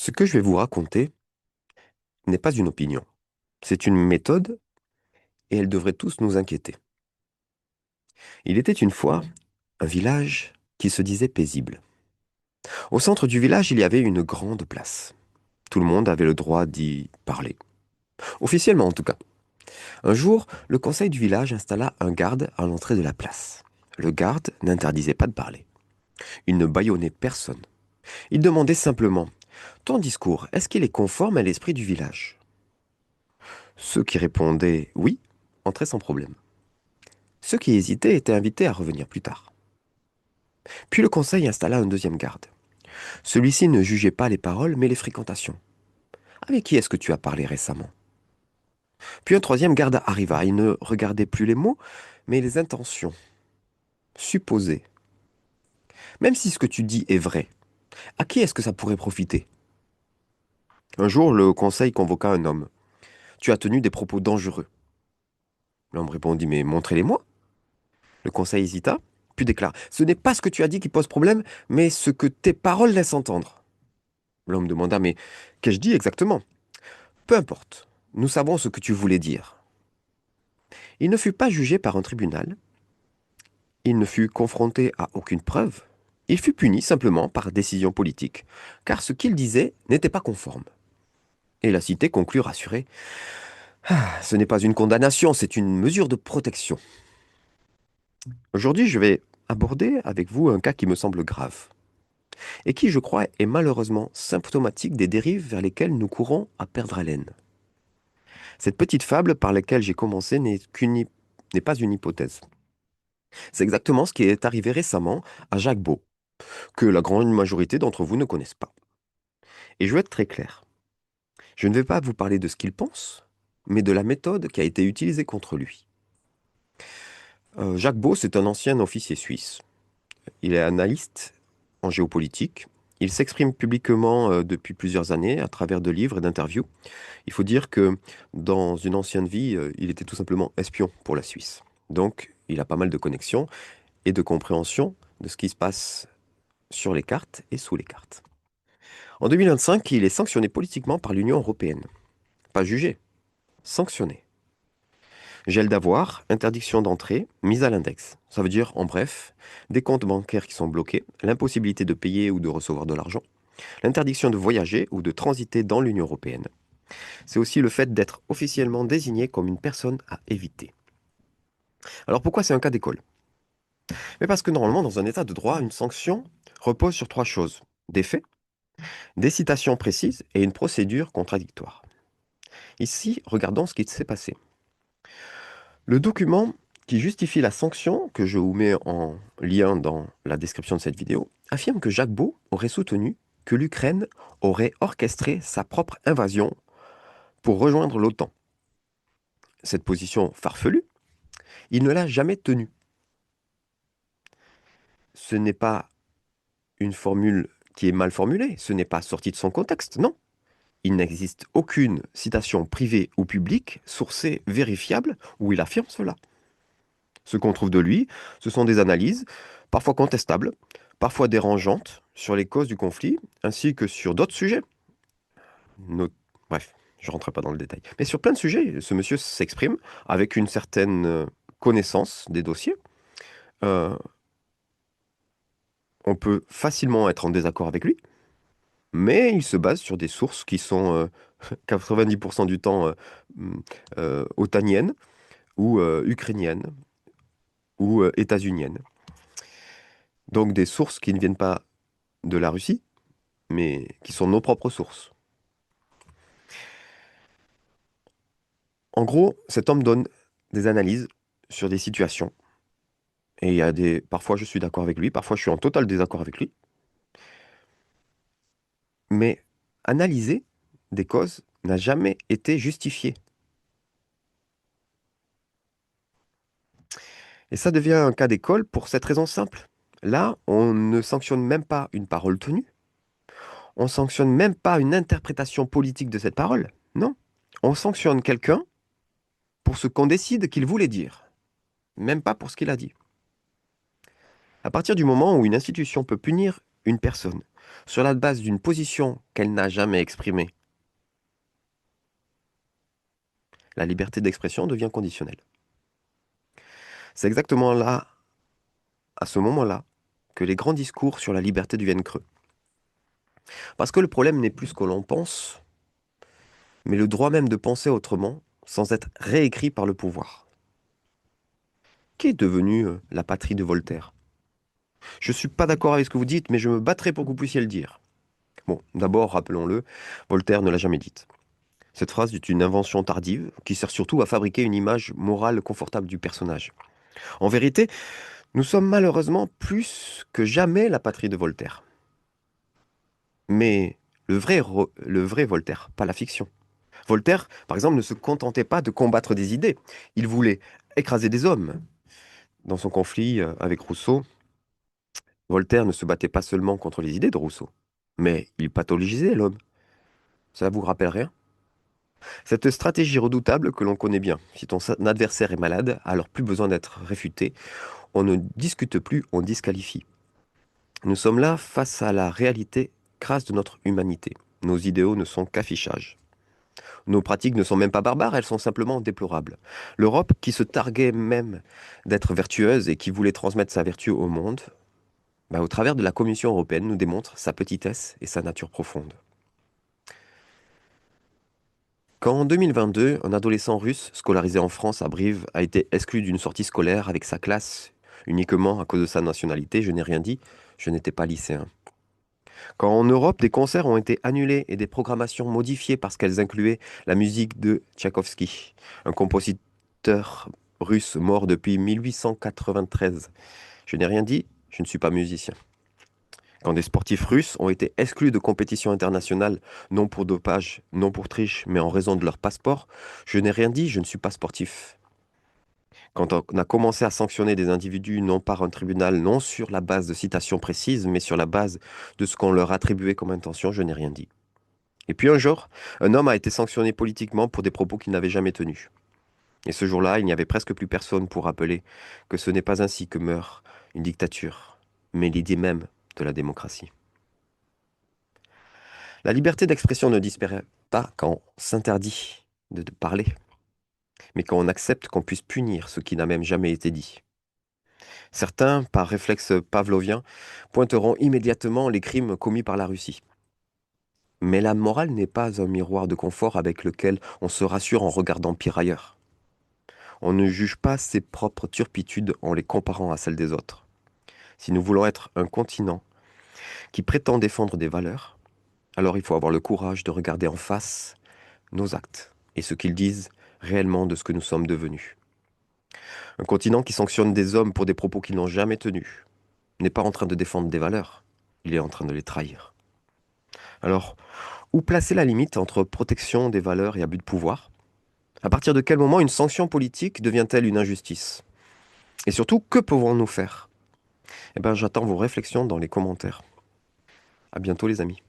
Ce que je vais vous raconter n'est pas une opinion. C'est une méthode et elle devrait tous nous inquiéter. Il était une fois un village qui se disait paisible. Au centre du village, il y avait une grande place. Tout le monde avait le droit d'y parler. Officiellement en tout cas. Un jour, le conseil du village installa un garde à l'entrée de la place. Le garde n'interdisait pas de parler. Il ne bâillonnait personne. Il demandait simplement: ton discours, est-ce qu'il est conforme à l'esprit du village? Ceux qui répondaient oui entraient sans problème. Ceux qui hésitaient étaient invités à revenir plus tard. Puis le conseil installa un deuxième garde. Celui-ci ne jugeait pas les paroles, mais les fréquentations. Avec qui est-ce que tu as parlé récemment? Puis un troisième garde arriva. Il ne regardait plus les mots, mais les intentions, supposées. Même si ce que tu dis est vrai, à qui est-ce que ça pourrait profiter? Un jour, le conseil convoqua un homme. Tu as tenu des propos dangereux. L'homme répondit: mais montrez-les-moi. Le conseil hésita, puis déclara: ce n'est pas ce que tu as dit qui pose problème, mais ce que tes paroles laissent entendre. L'homme demanda: mais qu'ai-je dit exactement? Peu importe, nous savons ce que tu voulais dire. Il ne fut pas jugé par un tribunal, il ne fut confronté à aucune preuve, il fut puni simplement par décision politique, car ce qu'il disait n'était pas conforme. Et la cité conclut rassurée: ah, ce n'est pas une condamnation, c'est une mesure de protection. Aujourd'hui, je vais aborder avec vous un cas qui me semble grave, et qui, je crois, est malheureusement symptomatique des dérives vers lesquelles nous courons à perdre haleine. Cette petite fable par laquelle j'ai commencé n'est pas une hypothèse. C'est exactement ce qui est arrivé récemment à Jacques Beau, que la grande majorité d'entre vous ne connaissent pas. Et je veux être très clair. Je ne vais pas vous parler de ce qu'il pense, mais de la méthode qui a été utilisée contre lui. Jacques Beau, c'est un ancien officier suisse. Il est analyste en géopolitique. Il s'exprime publiquement depuis plusieurs années à travers de livres et d'interviews. Il faut dire que dans une ancienne vie, il était tout simplement espion pour la Suisse. Donc, il a pas mal de connexions et de compréhension de ce qui se passe sur les cartes et sous les cartes. En 2025, il est sanctionné politiquement par l'Union européenne. Pas jugé, sanctionné. Gel d'avoir, interdiction d'entrée, mise à l'index. Ça veut dire, en bref, des comptes bancaires qui sont bloqués, l'impossibilité de payer ou de recevoir de l'argent, l'interdiction de voyager ou de transiter dans l'Union européenne. C'est aussi le fait d'être officiellement désigné comme une personne à éviter. Alors pourquoi c'est un cas d'école? Mais parce que normalement, dans un état de droit, une sanction repose sur trois choses: des faits, des citations précises et une procédure contradictoire. Ici, regardons ce qui s'est passé. Le document qui justifie la sanction, que je vous mets en lien dans la description de cette vidéo, affirme que Jacques Beau aurait soutenu que l'Ukraine aurait orchestré sa propre invasion pour rejoindre l'OTAN. Cette position farfelue, il ne l'a jamais tenue. Ce n'est pas une formule qui est mal formulée, ce n'est pas sorti de son contexte, non. Il n'existe aucune citation privée ou publique, sourcée, vérifiable, où il affirme cela. Ce qu'on trouve de lui, ce sont des analyses, parfois contestables, parfois dérangeantes, sur les causes du conflit, ainsi que sur d'autres sujets. No- Bref, je ne rentrerai pas dans le détail. Mais sur plein de sujets, ce monsieur s'exprime avec une certaine connaissance des dossiers. Euh, on peut facilement être en désaccord avec lui, mais il se base sur des sources qui sont 90% du temps otaniennes ou ukrainiennes ou états-uniennes. Donc des sources qui ne viennent pas de la Russie, mais qui sont nos propres sources. En gros, cet homme donne des analyses sur des situations. Et il y a des... Parfois, je suis d'accord avec lui, parfois, je suis en total désaccord avec lui. Mais analyser des causes n'a jamais été justifié. Et ça devient un cas d'école pour cette raison simple. Là, on ne sanctionne même pas une parole tenue, on sanctionne même pas une interprétation politique de cette parole. Non, on sanctionne quelqu'un pour ce qu'on décide qu'il voulait dire, même pas pour ce qu'il a dit. À partir du moment où une institution peut punir une personne sur la base d'une position qu'elle n'a jamais exprimée, la liberté d'expression devient conditionnelle. C'est exactement là, à ce moment-là, que les grands discours sur la liberté deviennent creux. Parce que le problème n'est plus ce que l'on pense, mais le droit même de penser autrement, sans être réécrit par le pouvoir. Qu'est devenue la patrie de Voltaire? Je ne suis pas d'accord avec ce que vous dites, mais je me battrai pour que vous puissiez le dire. Bon, d'abord, rappelons-le, Voltaire ne l'a jamais dite. Cette phrase est une invention tardive qui sert surtout à fabriquer une image morale confortable du personnage. En vérité, nous sommes malheureusement plus que jamais la patrie de Voltaire. Mais le vrai Voltaire, pas la fiction. Voltaire, par exemple, ne se contentait pas de combattre des idées. Il voulait écraser des hommes. Dans son conflit avec Rousseau, Voltaire ne se battait pas seulement contre les idées de Rousseau, mais il pathologisait l'homme. Ça vous rappelle rien? Cette stratégie redoutable que l'on connaît bien. Si ton adversaire est malade, alors plus besoin d'être réfuté. On ne discute plus, on disqualifie. Nous sommes là face à la réalité crasse de notre humanité. Nos idéaux ne sont qu'affichage. Nos pratiques ne sont même pas barbares, elles sont simplement déplorables. L'Europe, qui se targuait même d'être vertueuse et qui voulait transmettre sa vertu au monde, au travers de la Commission européenne, nous démontre sa petitesse et sa nature profonde. Quand en 2022, un adolescent russe scolarisé en France à Brive a été exclu d'une sortie scolaire avec sa classe uniquement à cause de sa nationalité, je n'ai rien dit, je n'étais pas lycéen. Quand en Europe, des concerts ont été annulés et des programmations modifiées parce qu'elles incluaient la musique de Tchaïkovski, un compositeur russe mort depuis 1893, je n'ai rien dit, je ne suis pas musicien. Quand des sportifs russes ont été exclus de compétitions internationales, non pour dopage, non pour triche, mais en raison de leur passeport, je n'ai rien dit, je ne suis pas sportif. Quand on a commencé à sanctionner des individus non par un tribunal, non sur la base de citations précises, mais sur la base de ce qu'on leur attribuait comme intention, je n'ai rien dit. Et puis un jour, un homme a été sanctionné politiquement pour des propos qu'il n'avait jamais tenus. Et ce jour-là, il n'y avait presque plus personne pour rappeler que ce n'est pas ainsi que meurt une dictature, mais l'idée même de la démocratie. La liberté d'expression ne disparaît pas quand on s'interdit de parler, mais quand on accepte qu'on puisse punir ce qui n'a même jamais été dit. Certains, par réflexe pavlovien, pointeront immédiatement les crimes commis par la Russie. Mais la morale n'est pas un miroir de confort avec lequel on se rassure en regardant pire ailleurs. On ne juge pas ses propres turpitudes en les comparant à celles des autres. Si nous voulons être un continent qui prétend défendre des valeurs, alors il faut avoir le courage de regarder en face nos actes et ce qu'ils disent réellement de ce que nous sommes devenus. Un continent qui sanctionne des hommes pour des propos qu'ils n'ont jamais tenus n'est pas en train de défendre des valeurs, il est en train de les trahir. Alors, où placer la limite entre protection des valeurs et abus de pouvoir? À partir de quel moment une sanction politique devient-elle une injustice? Et surtout, que pouvons-nous faire? Eh bien, j'attends vos réflexions dans les commentaires. À bientôt les amis.